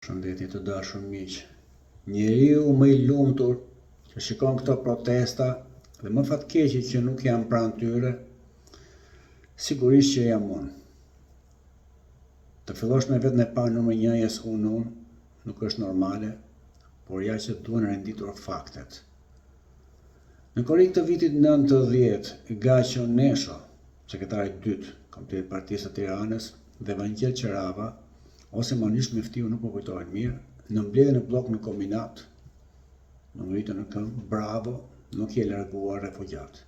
Shëndetje të dashur miq. Njeriu më i lumtur që shikon këto protesta dhe më fatkeqi që nuk jam pranë tyre, sigurisht që jam unë. Të fillosh me vetën e parë numër 1 jes unë nuk është normale, por ja që duhen renditur faktet. Në korrik të vitit 90, Gaço Nesho, sekretari i dytë, Komiteti i Partisë së Tiranës, dhe Vangel Qerava, ose Manish Meftiu, nuk po kujtohet mirë, në mbledhjen në blok në kombinat, më ngritën në këmbë, bravo, nuk je larguar refugjat.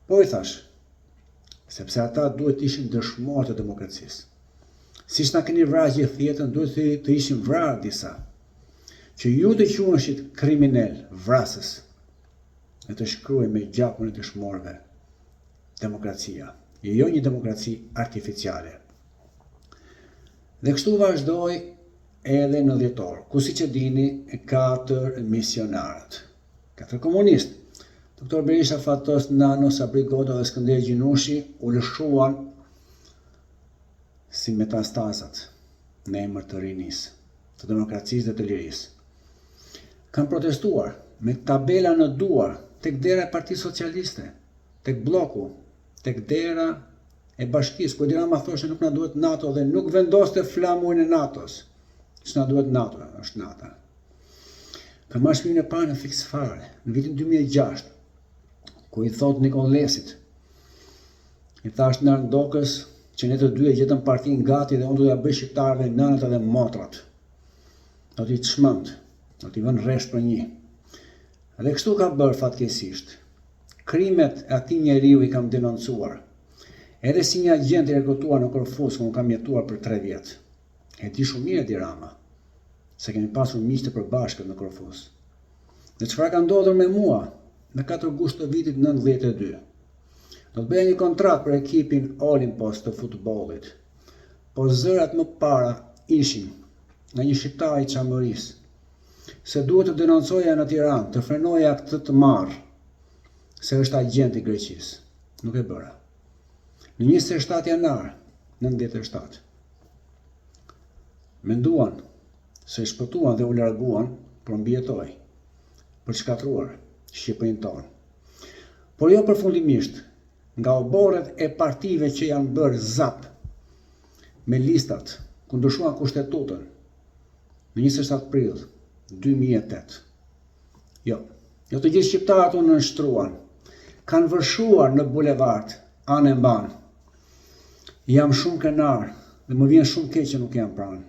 Po i thash, sepse ata duhet ishin dëshmorë të demokracisë. Siç na keni vrarë gjithë jetën, duhet të ishin vrarë disa, që ju të quheshit kriminal, vrasës, e të shkruaj me gjakun e dëshmorëve demokracia, jo një demokraci artificiale. Dhe kështu vazhdoi edhe në dhjetor, ku siç e dini, 4 misionarët, 4 komunistë, Dr. Berisha, Fatos Nano, Sabri Goda dhe Skënder Gjinushi, u lëshuan si metastazat në emër të rinisë, të demokracisë dhe të lirisë. Kanë protestuar me tabela në duar tek dera e Partisë Socialiste, tek bloku, tek dera e bashkisë, ku Dirama thoshte nuk na duhet NATO dhe nuk vendoste flamurin e NATO-s. Që na duhet NATO, është NATO. Kam marrë shpirin e parë në Fiks Fare, në vitin 2006, ku i thot Nikolesit, i thash në Ardokës që ne të dy e gjetëm partinë gati dhe unë do t'ja bëj shqiptarëve nënët edhe motrat. Do t'i çmend, do t'i vën rresh për një. Dhe kështu ka bërë fatkeqësisht. Krimet e atij njeriu i kam denoncuar. Edhe si një agent i rekrutuar në Korfuz, ku kam jetuar për 3 vjet. E di shumë mirë Dirama, se kemi pasur miq të përbashkët në Korfuz. Dhe çfarë ka ndodhur me mua në 4 gusht të vitit 92? Do të bëja një kontratë për ekipin Olimpos të futbollit. Po zërat më para ishin nga një shqiptar i Çamërisë, se duhet të denoncoja në Tiranë, të frenoja këtë të marr, se është agent i Greqisë. Nuk e bëra. Në 27 janar 97, menduan se shpëtuan dhe u larguan, por mbijetoi për shkatruar Shqipërinë tonë. Por jo përfundimisht, nga oborret e partive që janë bërë zap me listat ku ndryshuan kushtetutën në 27 prill 2008. Jo të gjithë shqiptarët u nënshtruan, kanë vërshuar në bulevard, anë e mban. Jam shumë krenar dhe më vjen shumë keq që nuk jam pranë.